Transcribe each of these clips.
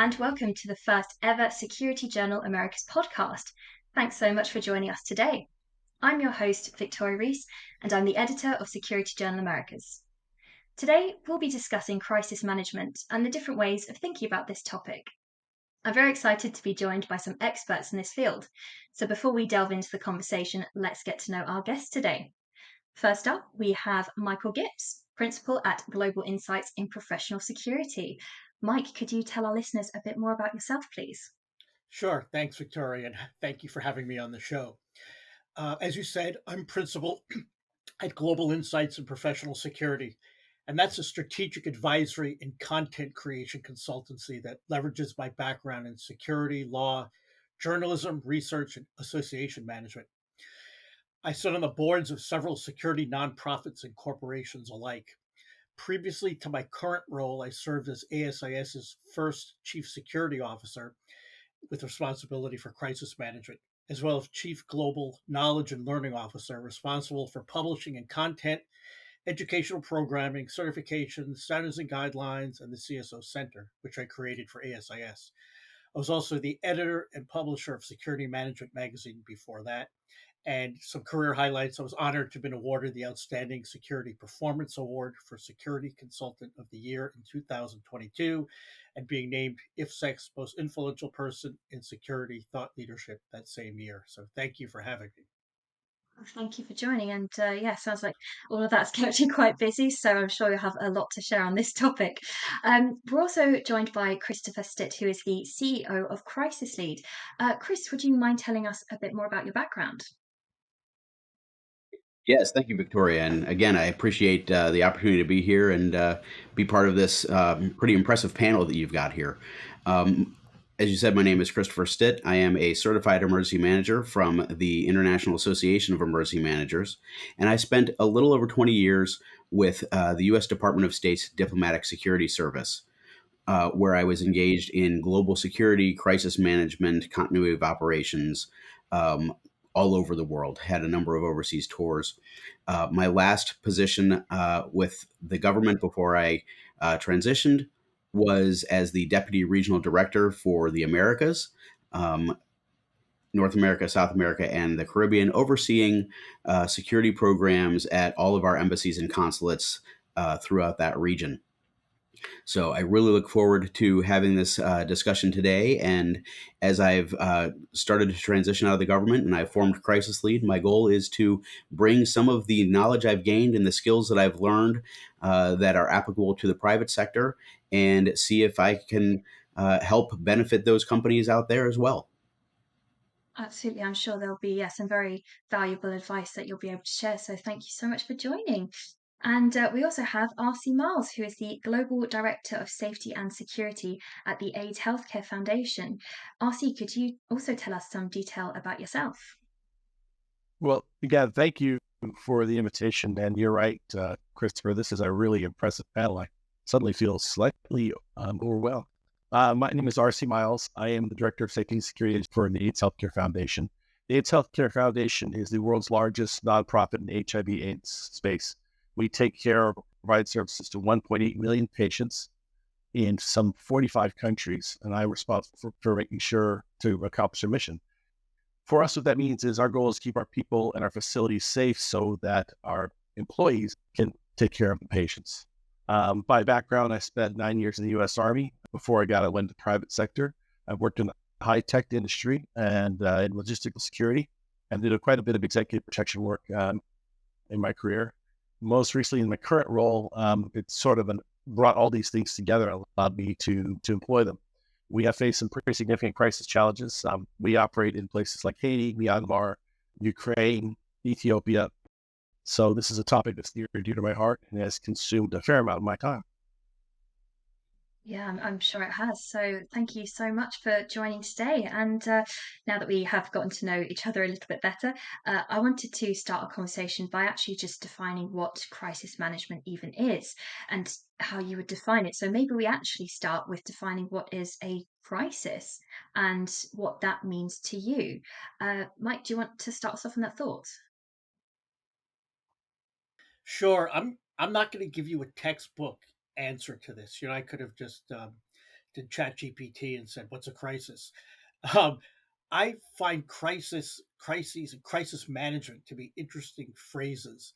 and welcome to the first ever Security Journal Americas podcast. Thanks so much for joining us today. I'm your host, Victoria Reese, and I'm the editor of Security Journal Americas. Today, we'll be discussing crisis management and the different ways of thinking about this topic. I'm very excited to be joined by some experts in this field. So before we delve into the conversation, let's get to know our guests today. First up, we have Michael Gibbs, Principal at Global Insights in Professional Security. Mike, could you tell our listeners a bit more about yourself, please? Sure. Thanks, Victoria, and thank you for having me on the show. As you said, I'm principal at Global Insights in Professional Security, and that's a strategic advisory and content creation consultancy that leverages my background in security, law, journalism, research, and association management. I sit on the boards of several security nonprofits and corporations alike. Previously to my current role, I served as ASIS's first chief security officer with responsibility for crisis management, as well as Chief Global Knowledge and Learning Officer, responsible for publishing and content, educational programming, certifications, standards and guidelines, and the CSO Center, which I created for ASIS. I was also the editor and publisher of Security Management Magazine before that. And some career highlights: I was honored to have been awarded the Outstanding Security Performance Award for Security Consultant of the Year in 2022, and being named IFSEC's Most Influential Person in Security Thought Leadership that same year. So thank you for having me. Thank you for joining. And yeah, sounds like all of that's kept you quite busy. So I'm sure you'll have a lot to share on this topic. We're also joined by Christopher Stitt, who is the CEO of Crisis Lead. Chris, would you mind telling us a bit more about your background? Yes, thank you, Victoria. And again, I appreciate the opportunity to be here and be part of this pretty impressive panel that you've got here. Um, as you said, my name is Christopher Stitt. I am a certified emergency manager from the International Association of Emergency Managers. And I spent a little over 20 years with the U.S. Department of State's Diplomatic Security Service, where I was engaged in global security, crisis management, continuity of operations, um, all over the world. Had a number of overseas tours. My last position with the government before I transitioned was as the deputy regional director for the Americas, um, North America, South America, and the Caribbean, overseeing security programs at all of our embassies and consulates throughout that region. So I really look forward to having this discussion today. And as I've started to transition out of the government and I've formed Crisis Lead, my goal is to bring some of the knowledge I've gained and the skills that I've learned that are applicable to the private sector, and see if I can help benefit those companies out there as well. Absolutely. I'm sure there'll be some very valuable advice that you'll be able to share. So thank you so much for joining. And we also have RC Miles, who is the Global Director of Safety and Security at the AIDS Healthcare Foundation. RC, could you also tell us some detail about yourself? Well, again, thank you for the invitation. And you're right, Christopher, this is a really impressive panel. I suddenly feel slightly overwhelmed. My name is RC Miles. I am the Director of Safety and Security for the AIDS Healthcare Foundation. The AIDS Healthcare Foundation is the world's largest nonprofit in the HIV/AIDS space. We take care of, provide services to 1.8 million patients in some 45 countries, and I'm responsible for making sure to accomplish our mission. For us, what that means is our goal is to keep our people and our facilities safe so that our employees can take care of the patients. By background, I spent 9 years in the U.S. Army before I went to the private sector. I've worked in the high-tech industry and in logistical security, and did quite a bit of executive protection work in my career. Most recently, in my current role, it's sort of brought all these things together and allowed me to employ them. We have faced some pretty significant crisis challenges. We operate in places like Haiti, Myanmar, Ukraine, Ethiopia. So this is a topic that's near and dear to my heart and has consumed a fair amount of my time. Yeah, I'm sure it has. So thank you so much for joining today. And now that we have gotten to know each other a little bit better, I wanted to start a conversation by actually just defining what crisis management even is and how you would define it. So maybe we actually start with defining what is a crisis and what that means to you. Mike, do you want to start us off on that thought? Sure. I'm not going to give you a textbook answer to this. I could have just to ChatGPT and said, "What's a crisis?" Um, I find crises, and crisis management to be interesting phrases.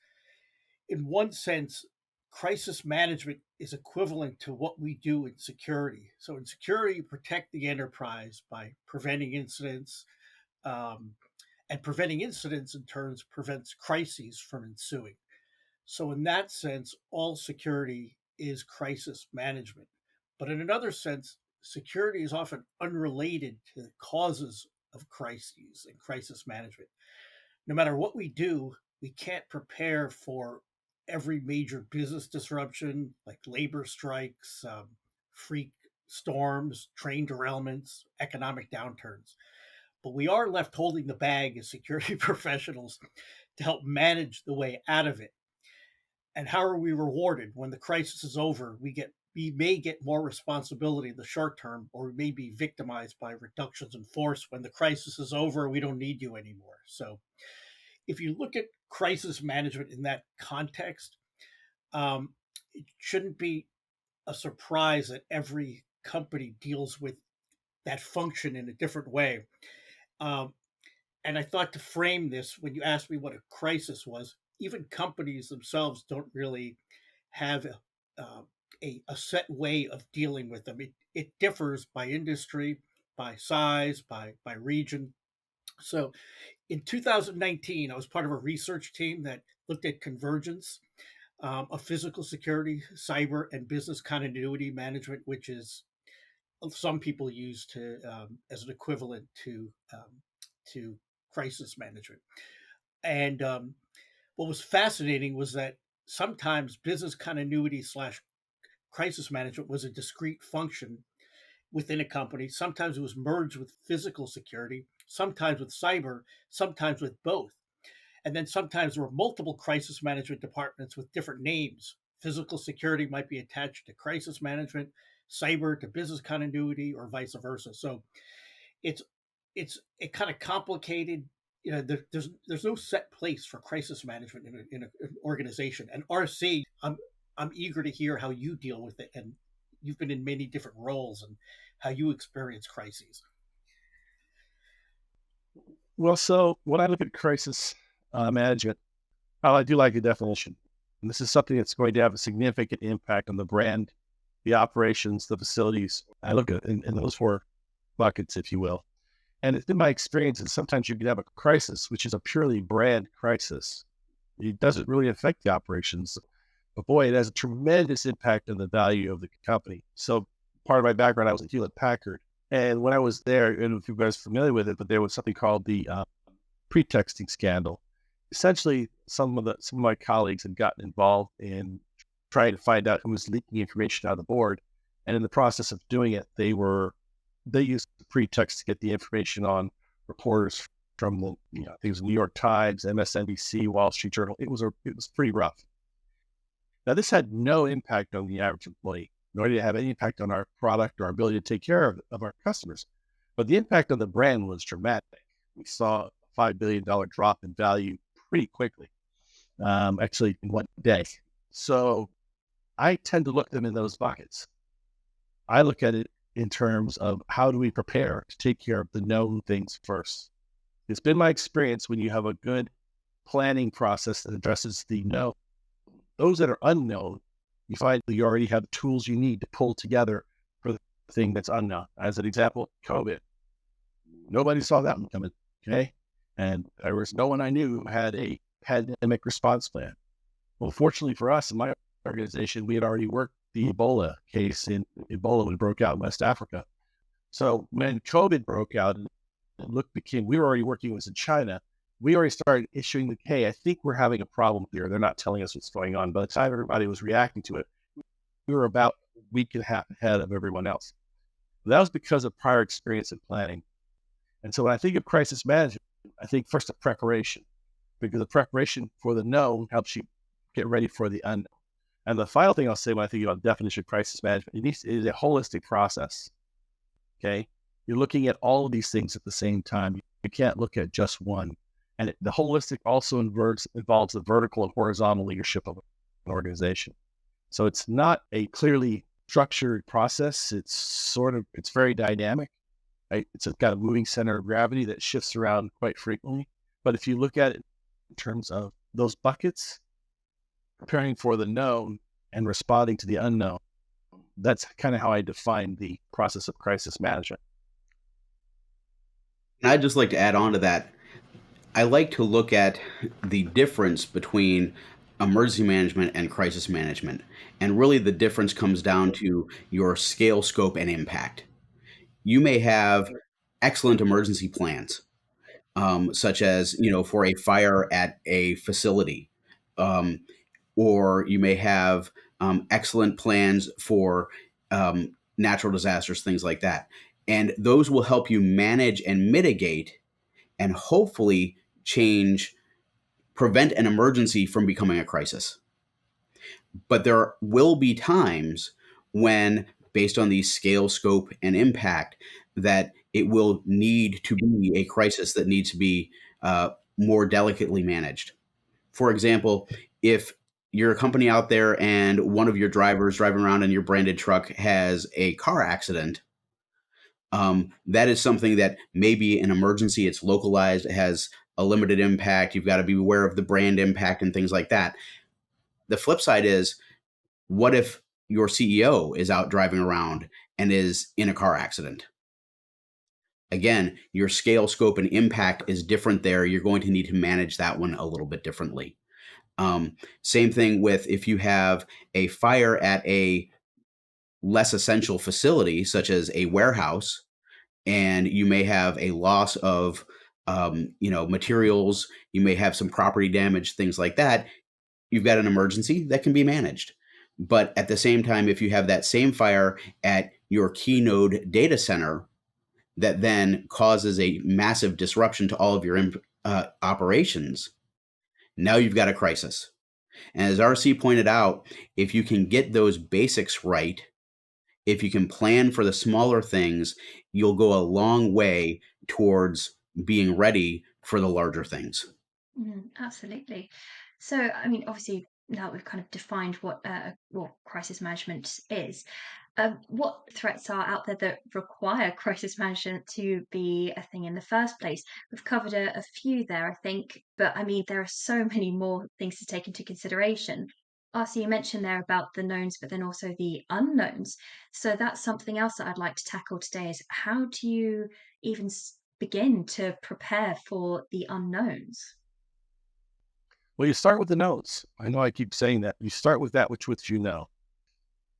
In one sense, crisis management is equivalent to what we do in security. So in security, you protect the enterprise by preventing incidents, um, and preventing incidents in turn prevents crises from ensuing. So in that sense, all security is crisis management. But in another sense, security is often unrelated to the causes of crises and crisis management. No matter what we do, we can't prepare for every major business disruption like labor strikes, freak storms, train derailments, economic downturns. But we are left holding the bag as security professionals to help manage the way out of it. And how are we rewarded when the crisis is over? We may get more responsibility in the short term, or we may be victimized by reductions in force when the crisis is over. We don't need you anymore. So if you look at crisis management in that context, it shouldn't be a surprise that every company deals with that function in a different way. Um, and I thought to frame this, when you asked me what a crisis was, even companies themselves don't really have a set way of dealing with them. It differs by industry, by size, by region. So in 2019, I was part of a research team that looked at convergence of physical security, cyber, and business continuity management, which is some people use to as an equivalent to crisis management. And what was fascinating was that sometimes business continuity slash crisis management was a discrete function within a company. Sometimes it was merged with physical security, sometimes with cyber, sometimes with both. And then sometimes there were multiple crisis management departments with different names. Physical security might be attached to crisis management, cyber to business continuity, or vice versa. So it's it kind of complicated. There's no set place for crisis management in an organization. And RC, I'm eager to hear how you deal with it, and you've been in many different roles and how you experience crises. Well, so when I look at crisis management, I do like the definition. And this is something that's going to have a significant impact on the brand, the operations, the facilities. I look at in those four buckets, if you will. And it's been my experience that sometimes you can have a crisis, which is a purely brand crisis. It doesn't really affect the operations, but boy, it has a tremendous impact on the value of the company. So part of my background, I was at Hewlett Packard. And when I was there, and if you guys are familiar with it, but there was something called the pretexting scandal. Essentially, some of my colleagues had gotten involved in trying to find out who was leaking information out of the board. And in the process of doing it, they used the pretext to get the information on reporters from the, things New York Times, MSNBC, Wall Street Journal. It was pretty rough. Now, this had no impact on the average employee, nor did it have any impact on our product or our ability to take care of our customers. But the impact on the brand was dramatic. We saw a $5 billion drop in value pretty quickly, actually in one day. So I tend to look at them in those buckets. I look at it in terms of how do we prepare to take care of the known things first. It's been my experience when you have a good planning process that addresses the known. Those that are unknown, you find that you already have the tools you need to pull together for the thing that's unknown. As an example, COVID. Nobody saw that one coming, okay? And there was no one I knew who had a pandemic response plan. Well, fortunately for us in my organization, we had already worked the Ebola case when it broke out in West Africa. So when COVID broke out and we were already working with in China, we already started issuing the, hey, I think we're having a problem here. They're not telling us what's going on. By the time everybody was reacting to it, we were about a week and a half ahead of everyone else. That was because of prior experience in planning. And so when I think of crisis management, I think first of preparation, because the preparation for the known helps you get ready for the unknown. And the final thing I'll say when I think about definition of crisis management, it is a holistic process, okay? You're looking at all of these things at the same time. You can't look at just one. And the holistic also involves the vertical and horizontal leadership of an organization. So it's not a clearly structured process. It's very dynamic. Right? It's got a moving center of gravity that shifts around quite frequently. But if you look at it in terms of those buckets, preparing for the known and responding to the unknown, that's kind of how I define the process of crisis management. And I'd just like to add on to that. I like to look at the difference between emergency management and crisis management. And really, the difference comes down to your scale, scope, and impact. You may have excellent emergency plans, such as, for a fire at a facility, um, or you may have excellent plans for natural disasters, things like that. And those will help you manage and mitigate and hopefully prevent an emergency from becoming a crisis. But there will be times when, based on the scale, scope, and impact, that it will need to be a crisis that needs to be more delicately managed. For example, if you're a company out there and one of your drivers driving around in your branded truck has a car accident, that is something that may be an emergency. It's localized, it has a limited impact. You've got to be aware of the brand impact and things like that. The flip side is, what if your CEO is out driving around and is in a car accident? Again, your scale, scope, and impact is different there. You're going to need to manage that one a little bit differently. Same thing with if you have a fire at a less essential facility, such as a warehouse, and you may have a loss of materials, you may have some property damage, things like that. You've got an emergency that can be managed. But at the same time, if you have that same fire at your key node data center that then causes a massive disruption to all of your operations, now you've got a crisis. And as RC pointed out, if you can get those basics right, if you can plan for the smaller things, you'll go a long way towards being ready for the larger things. Absolutely. So, I mean, obviously, now we've kind of defined what crisis management is. What threats are out there that require crisis management to be a thing in the first place? We've covered a few there, I think, but I mean, there are so many more things to take into consideration. Arcy, you mentioned there about the knowns, but then also the unknowns. So that's something else that I'd like to tackle today is how do you even begin to prepare for the unknowns? Well, you start with the knowns. I know I keep saying that. You start with that which you know.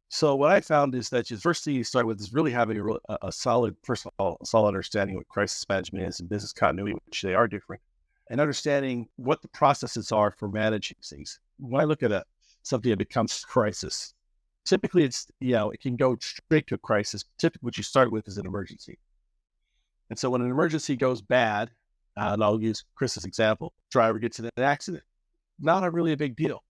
So what I found is that the first thing you start with is really having a solid, first of all, a solid understanding of what crisis management is and business continuity, which they are different, and understanding what the processes are for managing things. When I look at something that becomes a crisis, typically it can go straight to a crisis. Typically what you start with is an emergency. And so when an emergency goes bad, and I'll use Chris's example, driver gets in an accident, not really a big deal.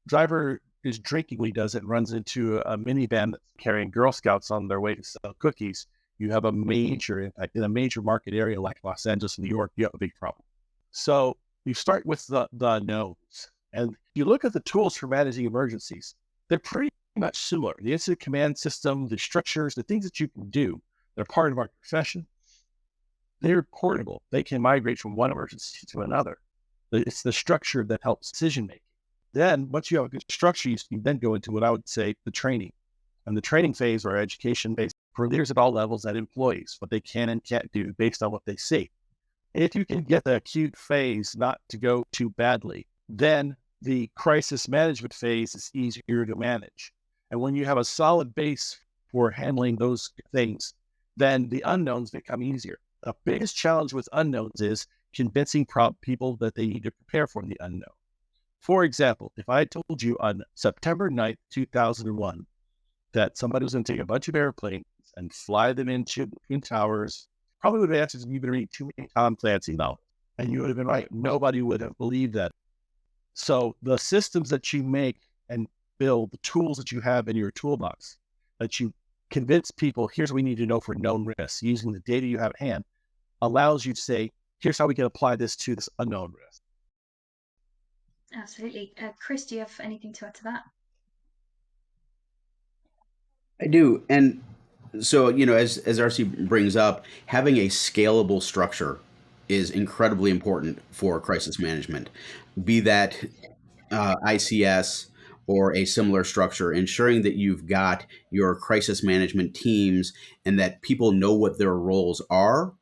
Driver is drinking when he does it, runs into a minivan that's carrying Girl Scouts on their way to sell cookies. You have in a major market area like Los Angeles, New York, you have a big problem. So you start with the knowns, and you look at the tools for managing emergencies. They're pretty much similar. The incident command system, the structures, the things that you can do, they're part of our profession. They're portable. They can migrate from one emergency to another. It's the structure that helps decision making. Then once you have a good structure, you then go into what I would say the training. And the training phase or education phase for leaders at all levels and employees, what they can and can't do based on what they see. If you can get the acute phase not to go too badly, then the crisis management phase is easier to manage. And when you have a solid base for handling those things, then the unknowns become easier. The biggest challenge with unknowns is convincing people that they need to prepare for the unknown. For example, if I told you on September 9th, 2001, that somebody was going to take a bunch of airplanes and fly them into Twin Towers, probably would have answered you've been reading too many Tom Clancy novels. And you would have been right. Nobody would have believed that. So the systems that you make and build, the tools that you have in your toolbox, that you convince people, here's what we need to know for known risks, using the data you have at hand, allows you to say, here's how we can apply this to this unknown risk. Absolutely. Chris, do you have anything to add to that? I do. And so, as RC brings up, having a scalable structure is incredibly important for crisis management, be that ICS or a similar structure, ensuring that you've got your crisis management teams and that people know what their roles are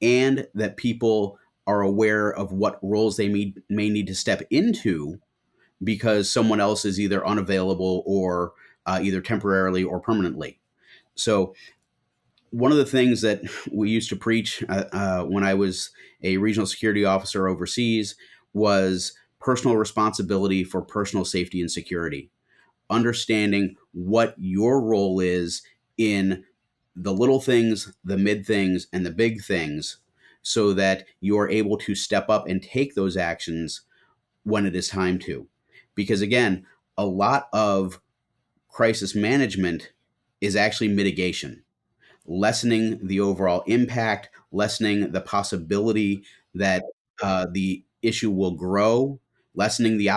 and that people are aware of what roles they may need to step into because someone else is either unavailable or either temporarily or permanently. So, one of the things that we used to preach when I was a regional security officer overseas was personal responsibility for personal safety and security, understanding what your role is in the little things, the mid things, and the big things, so that you're able to step up and take those actions when it is time to. Because again, a lot of crisis management is actually mitigation, lessening the overall impact, lessening the possibility that the issue will grow, lessening the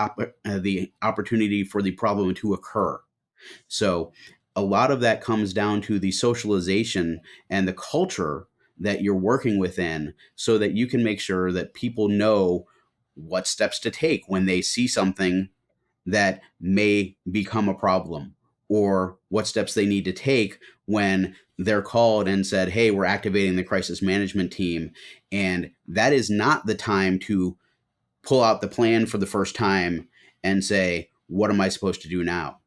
opportunity for the problem to occur. So, a lot of that comes down to the socialization and the culture that you're working within, so that you can make sure that people know what steps to take when they see something that may become a problem, or what steps they need to take when they're called and said, hey, we're activating the crisis management team. And that is not the time to pull out the plan for the first time and say, what am I supposed to do now?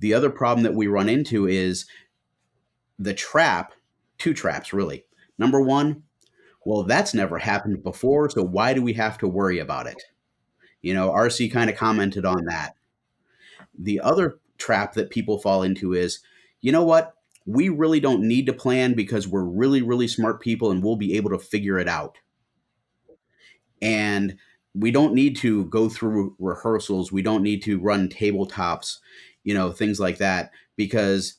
The other problem that we run into is the trap, two traps really. Number one, well, that's never happened before, so why do we have to worry about it? RC kind of commented on that. The other trap that people fall into is, you know what? We really don't need to plan because we're really, really smart people and we'll be able to figure it out. And we don't need to go through rehearsals. We don't need to run tabletops, things like that, because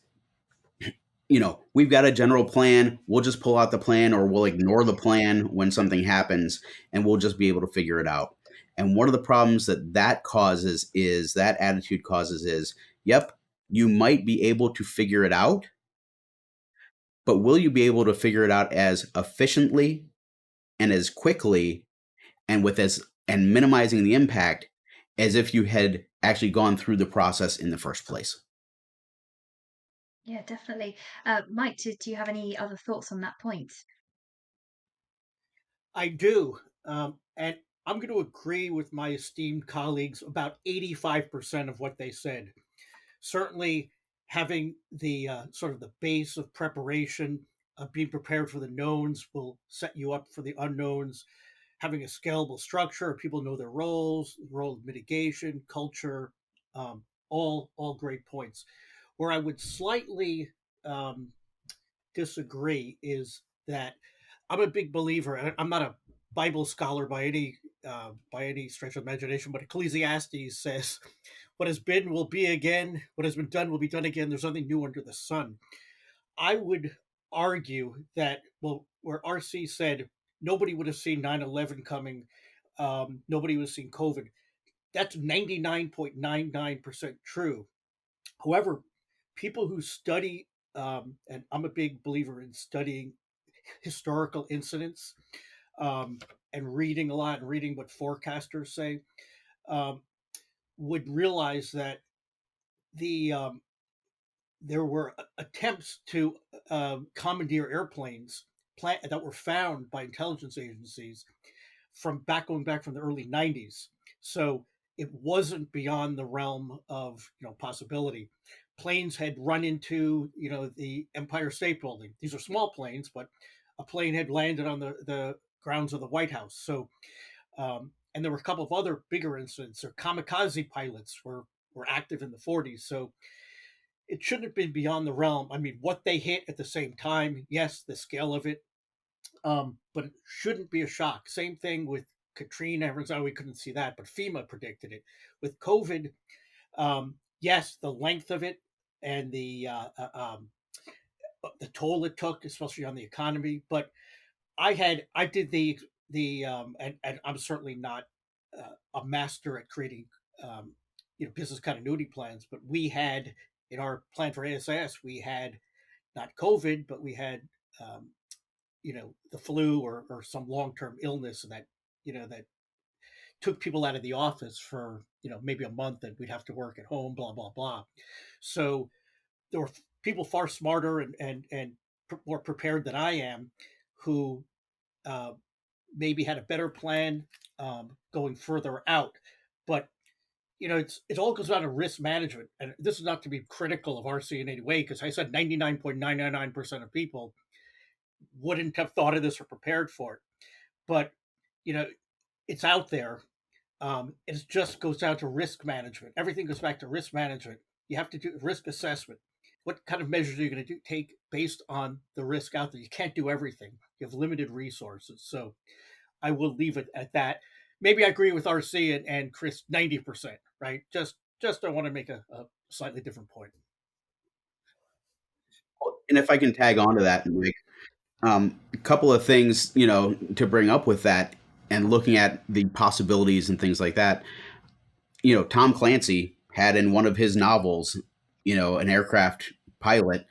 we've got a general plan. We'll just pull out the plan or we'll ignore the plan when something happens and we'll just be able to figure it out. And one of the problems that attitude causes is, yep, you might be able to figure it out, but will you be able to figure it out as efficiently and as quickly and minimizing the impact as if you had actually gone through the process in the first place? Yeah, definitely. Mike, do you have any other thoughts on that point? I do. And I'm going to agree with my esteemed colleagues about 85% of what they said. Certainly, having the sort of the base of preparation, being prepared for the knowns will set you up for the unknowns. Having a scalable structure, people know their roles, role of mitigation, culture, um, all great points. Where I would slightly um, disagree is that I'm a big believer, and I'm not a Bible scholar by any stretch of imagination, but Ecclesiastes says, "What has been will be again. What has been done will be done again. There's nothing new under the sun." I would argue that, well, where RC said nobody would have seen 9/11 coming, nobody would have seen COVID. That's 99.99% true. However, people who study, and I'm a big believer in studying historical incidents, um, and reading a lot and reading what forecasters say, um, would realize that the there were attempts to commandeer airplanes that were found by intelligence agencies going back from the early 90s. So it wasn't beyond the realm of possibility. Planes had run into the Empire State Building. These are small planes, but a plane had landed on the grounds of the White House. So and there were a couple of other bigger incidents. Or kamikaze pilots were active in the 40s. So it shouldn't have been beyond the realm. I mean, what they hit at the same time, yes, the scale of it, but it shouldn't be a shock. Same thing with Katrina. Everyone's, oh, we couldn't see that, but FEMA predicted it. With COVID, yes, the length of it and the toll it took, especially on the economy. But I did and I'm certainly not a master at creating business continuity plans, but we had in our plan for ASIS, we had not COVID, but we had, the flu or some long-term illness that, that took people out of the office for, maybe a month, and we'd have to work at home, blah, blah, blah. So there were people far smarter and more prepared than I am who uh, maybe had a better plan going further out. But it all goes down to risk management, and this is not to be critical of RC in any way, because I said 99.999% of people wouldn't have thought of this or prepared for it. But you know, it's out there. It just goes down to risk management. Everything goes back to risk management. You have to do risk assessment. What kind of measures are you going to take based on the risk out there? You can't do everything. You have limited resources. So I will leave it at that. Maybe I agree with RC and Chris 90%, right? Just I want to make a slightly different point. And if I can tag on to that, Mike, a couple of things, to bring up with that and looking at the possibilities and things like that. Tom Clancy had in one of his novels, an aircraft pilot,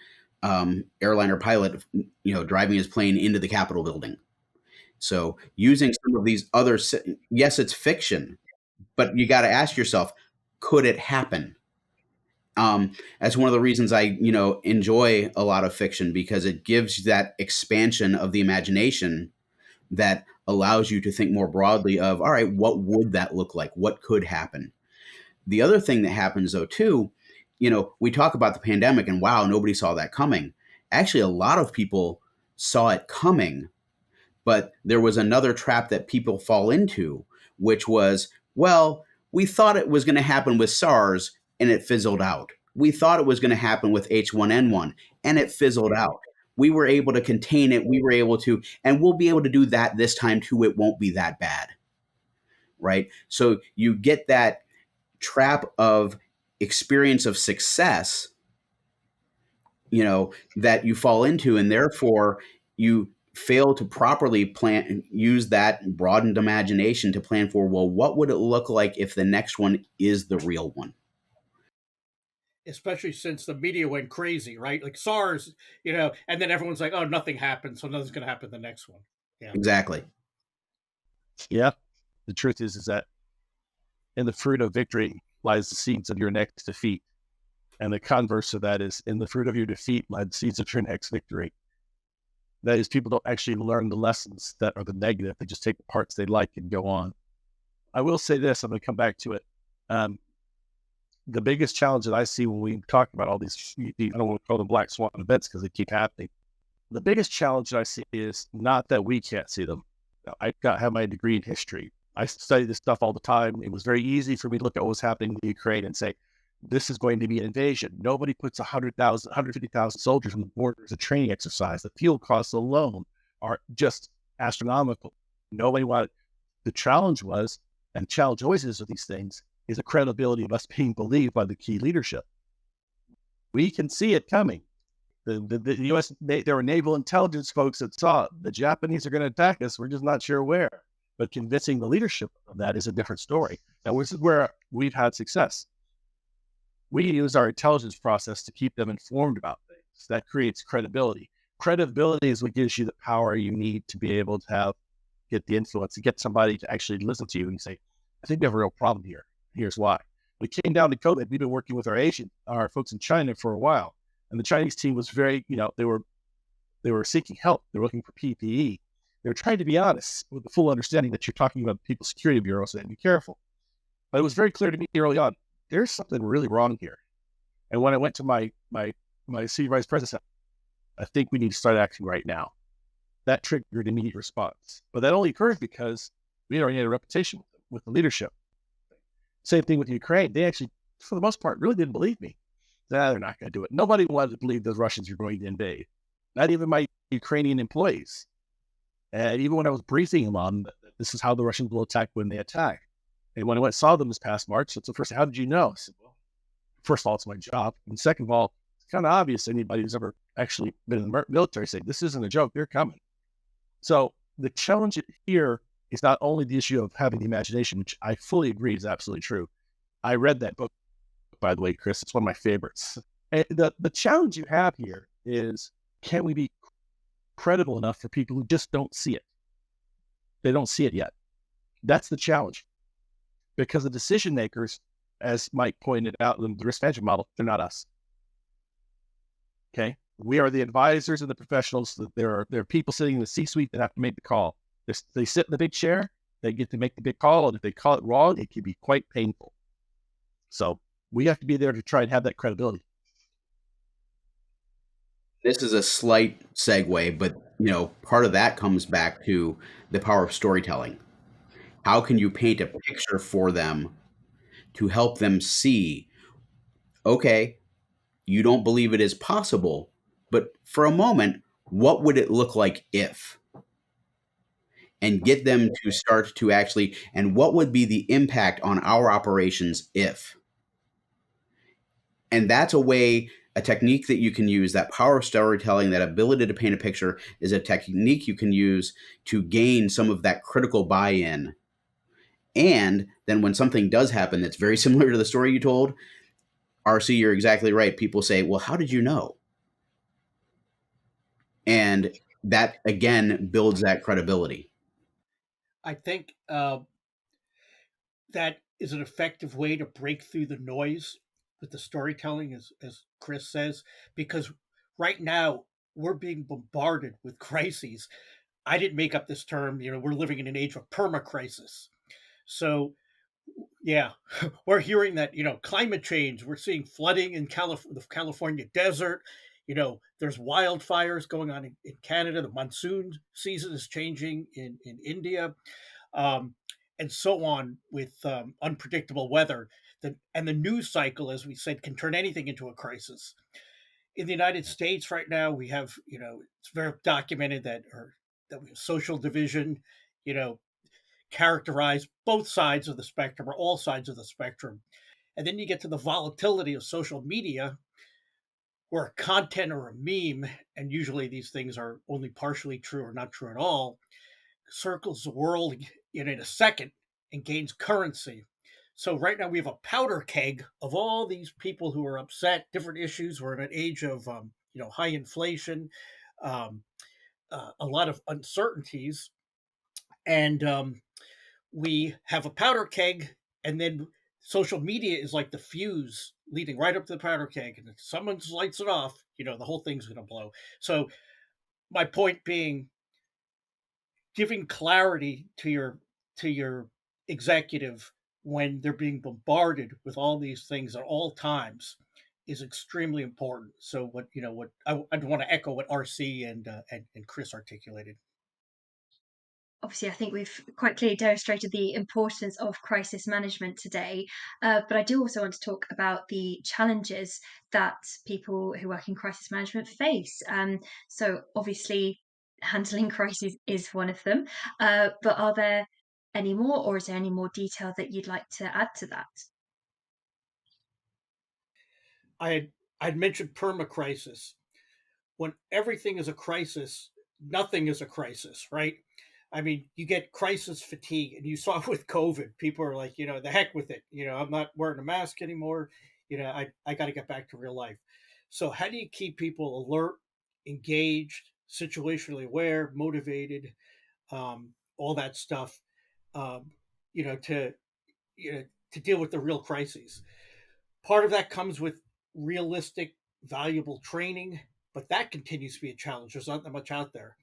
airliner pilot, driving his plane into the Capitol building. So using some of these other, yes, it's fiction, but you got to ask yourself, could it happen? That's one of the reasons I, enjoy a lot of fiction, because it gives that expansion of the imagination that allows you to think more broadly of, all right, what would that look like? What could happen? The other thing that happens though, too, we talk about the pandemic and wow, nobody saw that coming. Actually, a lot of people saw it coming, but there was another trap that people fall into, which was, well, we thought it was going to happen with SARS and it fizzled out. We thought it was going to happen with H1N1 and it fizzled out. We were able to contain it. We were able to, and we'll be able to do that this time too. It won't be that bad. Right? So you get that trap of experience of success, that you fall into, and therefore you fail to properly plan, use that broadened imagination to plan for, well, what would it look like if the next one is the real one? Especially since the media went crazy, right? Like SARS, and then everyone's like, oh, nothing happened, so nothing's going to happen the next one. Yeah. Exactly. Yeah. The truth is that in the fruit of victory lies the seeds of your next defeat. And the converse of that is, in the fruit of your defeat lie the seeds of your next victory. That is, people don't actually learn the lessons that are the negative. They just take the parts they like and go on. I will say this, I'm going to come back to it. The biggest challenge that I see when we talk about all these, I don't want to call them black swan events because they keep happening. The biggest challenge that I see is not that we can't see them. I have my degree in history. I study this stuff all the time. It was very easy for me to look at what was happening in Ukraine and say, this is going to be an invasion. Nobody puts 100,000, 150,000 soldiers on the border as a training exercise. The fuel costs alone are just astronomical. Nobody wanted. The challenge was, and the challenge always is with these things, is the credibility of us being believed by the key leadership. We can see it coming. The U.S., there were naval intelligence folks that saw the Japanese are going to attack us. We're just not sure where. But convincing the leadership of that is a different story. Now, this is where we've had success. We use our intelligence process to keep them informed about things. That creates credibility. Credibility is what gives you the power you need to be able to get the influence, to get somebody to actually listen to you and say, I think we have a real problem here. Here's why. We came down to COVID. We've been working with our folks in China for a while. And the Chinese team was very, they were seeking help. They were looking for PPE. They were trying to be honest with the full understanding that you're talking about the People's Security Bureau, so be careful. But it was very clear to me early on, there's something really wrong here. And when I went to my senior vice president, I think we need to start acting right now. That triggered immediate response. But that only occurred because we already had a reputation with the leadership. Same thing with Ukraine. They actually, for the most part, really didn't believe me. They're not going to do it. Nobody wanted to believe the Russians were going to invade. Not even my Ukrainian employees. And even when I was briefing them on, this is how the Russians will attack when they attack. And when I went and saw them this past March, that's the first, how did you know? I said, well, first of all, it's my job. And second of all, it's kind of obvious to anybody who's ever actually been in the military saying, this isn't a joke, they're coming. So the challenge here is not only the issue of having the imagination, which I fully agree is absolutely true. I read that book, by the way, Chris. It's one of my favorites. And the challenge you have here is, can we be credible enough for people who just don't see it? They don't see it yet. That's the challenge, because the decision makers, as Mike pointed out in the risk management model, they're not us. Okay, we are the advisors and the professionals. There are people sitting in the C-suite that have to make the call. They sit in the big chair, they get to make the big call, and if they call it wrong, it can be quite painful. So we have to be there to try and have that credibility. This is a slight segue, but part of that comes back to the power of storytelling. How can you paint a picture for them to help them see, okay, you don't believe it is possible, but for a moment, what would it look like if? And get them to start to actually, and what would be the impact on our operations if? And that's a technique that you can use. That power of storytelling, that ability to paint a picture, is a technique you can use to gain some of that critical buy-in. And then when something does happen that's very similar to the story you told, RC, you're exactly right. People say, well, how did you know? And that, again, builds that credibility. I think that is an effective way to break through the noise with the storytelling, as Chris says, because right now we're being bombarded with crises. I didn't make up this term. We're living in an age of perma-crisis. So, yeah, we're hearing that, climate change, we're seeing flooding in the California desert. There's wildfires going on in Canada. The monsoon season is changing in India. Um, and so on, with unpredictable weather. And the news cycle, as we said, can turn anything into a crisis. In the United States right now, we have, it's very documented that we have social division, you know, characterize both sides of the spectrum or all sides of the spectrum. And then you get to the volatility of social media, where a content or a meme, and usually these things are only partially true or not true at all, circles the world in a second and gains currency. So right now we have a powder keg of all these people who are upset, different issues. We're in an age of high inflation, um, a lot of uncertainties, and we have a powder keg, and then social media is like the fuse leading right up to the powder keg, and if someone lights it off, the whole thing's going to blow. So my point being, giving clarity to your executive when they're being bombarded with all these things at all times is extremely important. So what I'd want to echo what RC and Chris articulated. Obviously, I think we've quite clearly demonstrated the importance of crisis management today. But I do also want to talk about the challenges that people who work in crisis management face. So, obviously, handling crises is one of them. But are there any more, or is there any more detail that you'd like to add to that? I'd mentioned perma crisis. When everything is a crisis, nothing is a crisis, right? I mean, you get crisis fatigue, and you saw it with COVID. People are like, the heck with it. I'm not wearing a mask anymore. I got to get back to real life. So, how do you keep people alert, engaged, situationally aware, motivated, all that stuff, um, you know, to you know, to deal with the real crises? Part of that comes with realistic, valuable training, but that continues to be a challenge. There's not that much out there.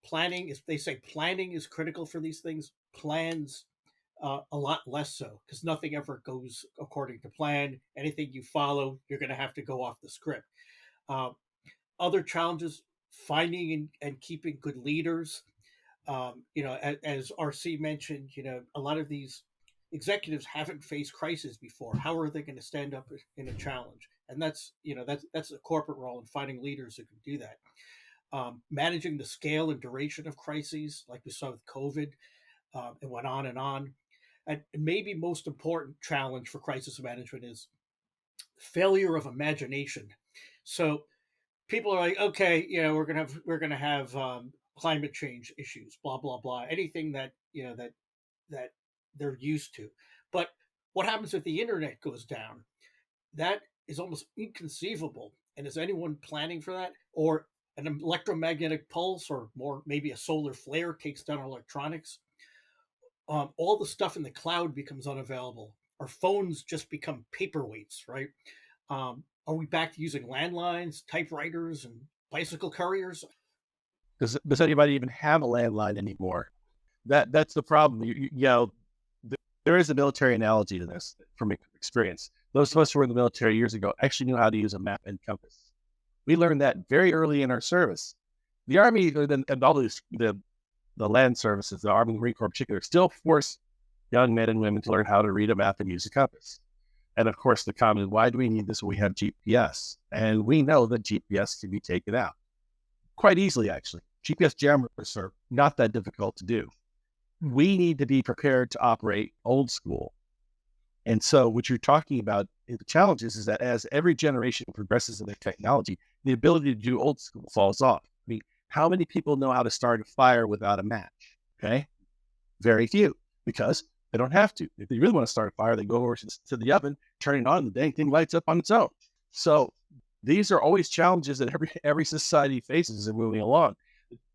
Planning is, they say planning is critical for these things. Plans, a lot less so, because nothing ever goes according to plan. Anything you follow, you're going to have to go off the script. Uh, Other challenges: finding and keeping good leaders. As RC mentioned, a lot of these executives haven't faced crisis before. How are they going to stand up in a challenge? And that's a corporate role in finding leaders who can do that. Managing the scale and duration of crises, like we saw with COVID, and went on and on. And maybe most important challenge for crisis management is failure of imagination. So people are like, okay, we're gonna have climate change issues, blah blah blah, anything that they're used to. But what happens if the internet goes down? That is almost inconceivable. And is anyone planning for that? Or an electromagnetic pulse, or more, maybe a solar flare takes down electronics. All the stuff in the cloud becomes unavailable. Our phones just become paperweights, right? Are we back to using landlines, typewriters, and bicycle couriers? Does anybody even have a landline anymore? That's the problem. There is a military analogy to this from experience. Those of us who were in the military years ago actually knew how to use a map and compass. We learned that very early in our service. The Army and all the land services, the Army and Marine Corps in particular, still force young men and women to learn how to read a map and use a compass. And of course, the common, why do we need this when we have GPS? And we know that GPS can be taken out quite easily, actually. GPS jammers are not that difficult to do. We need to be prepared to operate old school. And so what you're talking about, the challenge is that as every generation progresses in their technology, the ability to do old school falls off. I mean, how many people know how to start a fire without a match? Okay. Very few, because they don't have to. If they really want to start a fire, they go over to the oven, turn it on, and the dang thing lights up on its own. So these are always challenges that every society faces as they're moving along.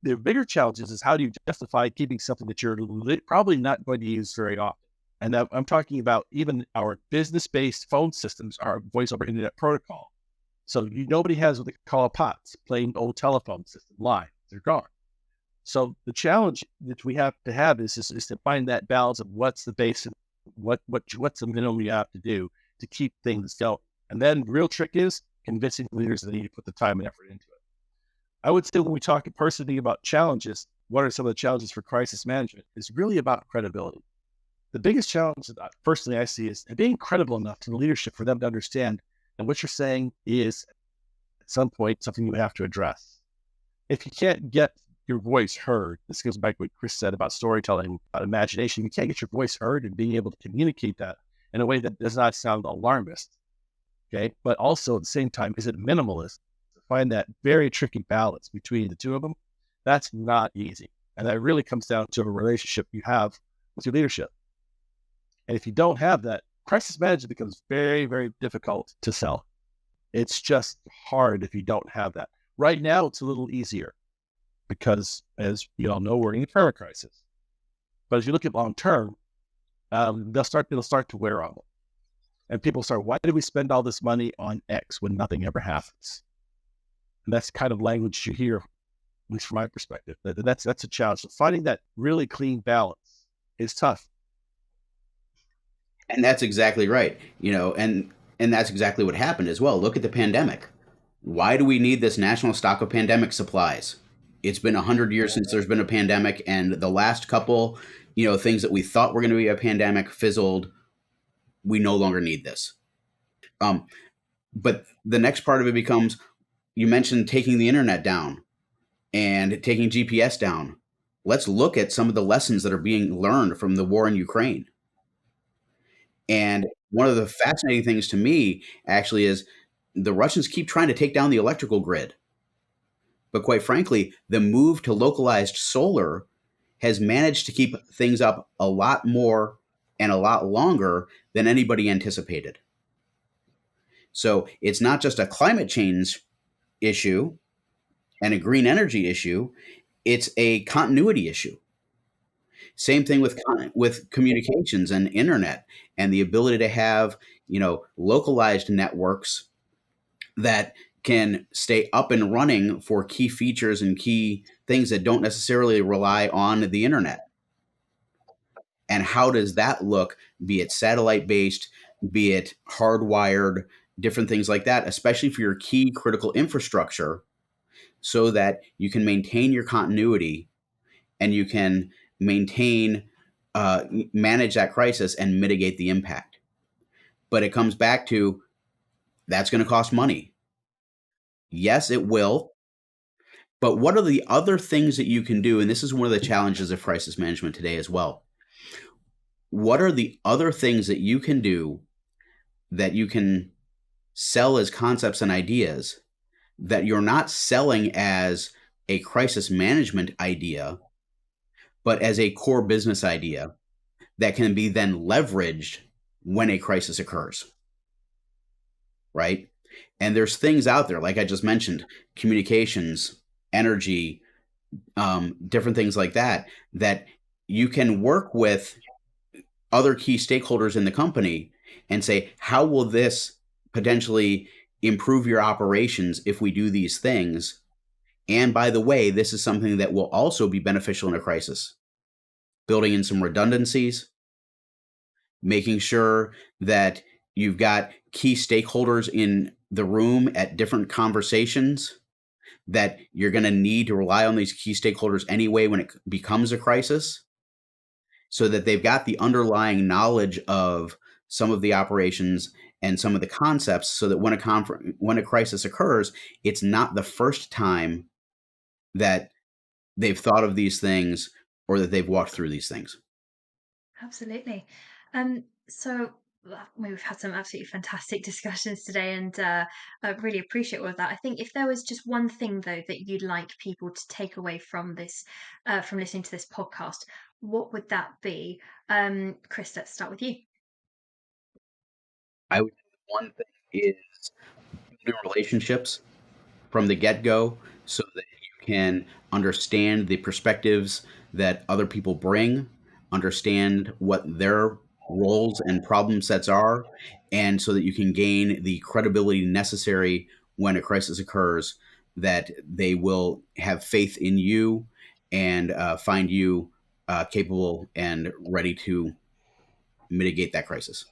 The bigger challenges is how do you justify keeping something that you're probably not going to use very often? And I'm talking about even our business-based phone systems are voice over internet protocol. So nobody has what they call a POTS, plain old telephone system line. They're gone. So the challenge that we have to have is to find that balance of what's the basic, what's the minimum you have to do to keep things going. And then the real trick is convincing leaders that they need to put the time and effort into it. I would say when we talk personally about challenges, what are some of the challenges for crisis management? It's really about credibility. The biggest challenge that personally I see is being credible enough to the leadership for them to understand that what you're saying is at some point something you have to address. If you can't get your voice heard, this goes back to what Chris said about storytelling, about imagination. You can't get your voice heard and being able to communicate that in a way that does not sound alarmist. Okay, but also at the same time, is it minimalist? To find that very tricky balance between the two of them, that's not easy. And that really comes down to a relationship you have with your leadership. And if you don't have that, crisis management becomes very, very difficult to sell. It's just hard if you don't have that. Right now, it's a little easier because, as you all know, we're in a current crisis. But as you look at long term, it'll start to wear on them. And people start, why did we spend all this money on X when nothing ever happens? And that's the kind of language you hear, at least from my perspective. That's a challenge. So finding that really clean balance is tough. And that's exactly right. And that's exactly what happened as well. Look at the pandemic. Why do we need this national stock of pandemic supplies? It's been 100 years since there's been a pandemic, and the last couple, things that we thought were going to be a pandemic fizzled. We no longer need this. But the next part of it becomes, you mentioned taking the internet down and taking GPS down. Let's look at some of the lessons that are being learned from the war in Ukraine. And one of the fascinating things to me actually is the Russians keep trying to take down the electrical grid. But quite frankly, the move to localized solar has managed to keep things up a lot more and a lot longer than anybody anticipated. So it's not just a climate change issue and a green energy issue, it's a continuity issue. Same thing with communications and internet and the ability to have, localized networks that can stay up and running for key features and key things that don't necessarily rely on the internet. And how does that look, be it satellite based, be it hardwired, different things like that, especially for your key critical infrastructure, so that you can maintain your continuity and you can manage that crisis and mitigate the impact. But it comes back to, that's going to cost money. Yes, it will. But what are the other things that you can do? And this is one of the challenges of crisis management today as well. What are the other things that you can do that you can sell as concepts and ideas that you're not selling as a crisis management idea, but as a core business idea that can be then leveraged when a crisis occurs? right? And there's things out there, like I just mentioned, communications, energy, different things like that, that you can work with other key stakeholders in the company and say, how will this potentially improve your operations if we do these things? And by the way, this is something that will also be beneficial in a crisis. Building in some redundancies, making sure that you've got key stakeholders in the room at different conversations, that you're going to need to rely on these key stakeholders anyway when it becomes a crisis, so that they've got the underlying knowledge of some of the operations and some of the concepts, so that when a crisis occurs, it's not the first time that they've thought of these things or that they've walked through these things. Absolutely. So we've had some absolutely fantastic discussions today, and I really appreciate all of that. I think if there was just one thing though that you'd like people to take away from this, from listening to this podcast, what would that be? Chris, let's start with you. I would say one thing is building relationships from the get go so that you can understand the perspectives that other people bring, understand what their roles and problem sets are, and so that you can gain the credibility necessary when a crisis occurs, that they will have faith in you and find you capable and ready to mitigate that crisis.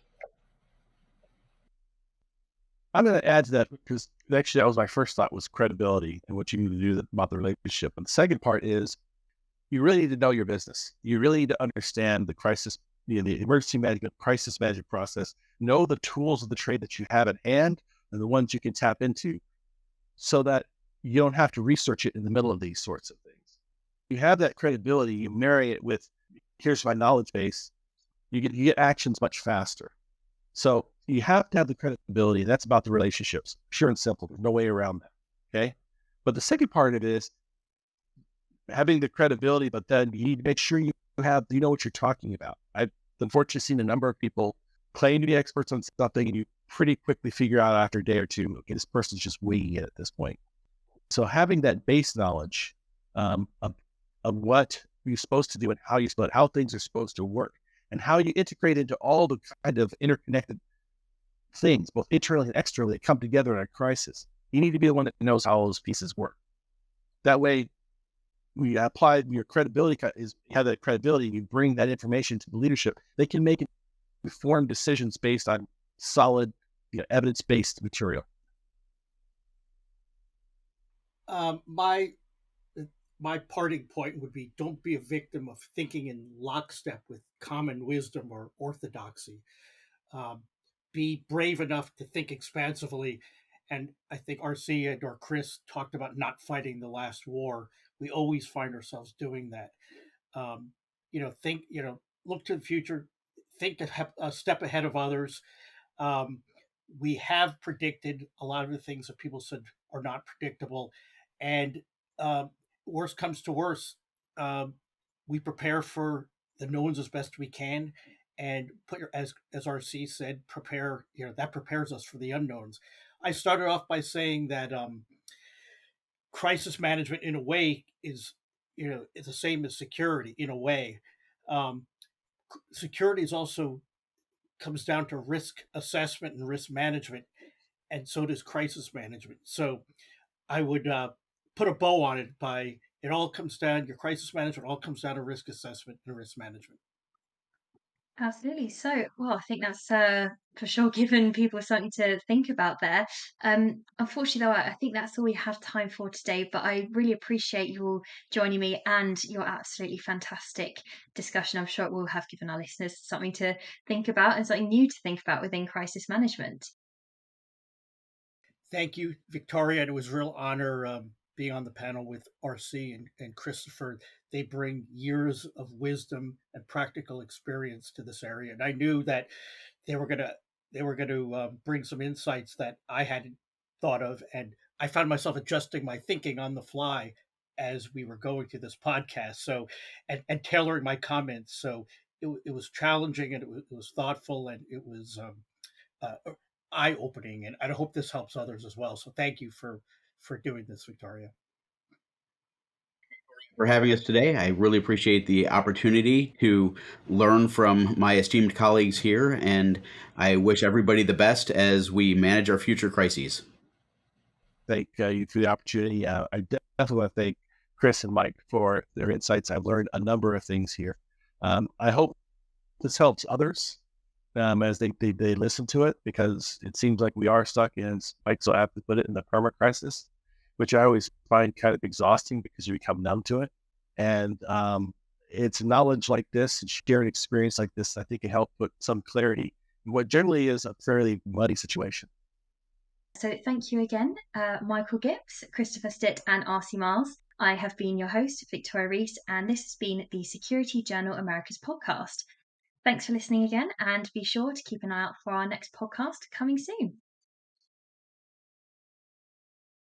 I'm going to add to that because actually that was my first thought, was credibility and what you need to do about the relationship. And the second part is you really need to know your business. You really need to understand the crisis, the emergency management, crisis management process, know the tools of the trade that you have at hand and the ones you can tap into, so that you don't have to research it in the middle of these sorts of things. You have that credibility, you marry it with, here's my knowledge base, you get actions much faster. So you have to have the credibility. That's about the relationships. Sure and simple. There's no way around that. Okay. But the second part of it is having the credibility, but then you need to make sure you know what you're talking about. I've unfortunately seen a number of people claim to be experts on something, and you pretty quickly figure out after a day or two, okay, this person's just winging it at this point. So having that base knowledge of what you're supposed to do and how things are supposed to work, and how you integrate into all the kind of interconnected things, both internally and externally, that come together in a crisis. You need to be the one that knows how all those pieces work. That way, we apply your credibility, have that credibility, you bring that information to the leadership. They can make informed decisions based on solid, evidence-based material. My parting point would be: don't be a victim of thinking in lockstep with common wisdom or orthodoxy. Um, be brave enough to think expansively. And I think RC and or Chris talked about not fighting the last war. We always find ourselves doing that. Um, think, look to the future, think a step ahead of others. Um, we have predicted a lot of the things that people said are not predictable. And uh, worst comes to worst, we prepare for the knowns as best we can, and as RC said, prepare. That prepares us for the unknowns. I started off by saying that crisis management, in a way, is the same as security. In a way, um, security is also comes down to risk assessment and risk management, and so does crisis management. So I would put a bow on it by, it all comes down, your crisis management all comes down to risk assessment and risk management. Absolutely. So, well, I think that's for sure given people something to think about there. Unfortunately, though, I think that's all we have time for today. But I really appreciate you all joining me and your absolutely fantastic discussion. I'm sure it will have given our listeners something to think about and something new to think about within crisis management. Thank you, Victoria. And it was a real honor being on the panel with RC and Christopher. They bring years of wisdom and practical experience to this area, and I knew that they were gonna bring some insights that I hadn't thought of, and I found myself adjusting my thinking on the fly as we were going through this podcast. So, and tailoring my comments. So it was challenging, and it was thoughtful, and it was. eye-opening, and I hope this helps others as well. So thank you for doing this, Victoria. For having us today. I really appreciate the opportunity to learn from my esteemed colleagues here, and I wish everybody the best as we manage our future crises. Thank you for the opportunity. I definitely want to thank Chris and Mike for their insights. I've learned a number of things here. I hope this helps others as they listen to it, because it seems like we are stuck in, as Mike so aptly put it, in the perma crisis, which I always find kind of exhausting because you become numb to it. And it's knowledge like this and shared experience like this, I think, can help put some clarity in what generally is a fairly muddy situation. So thank you again, Michael Gibbs, Christopher Stitt, and R.C. Miles. I have been your host, Victoria Reese, and this has been the Security Journal Americas podcast. Thanks for listening again, and be sure to keep an eye out for our next podcast coming soon.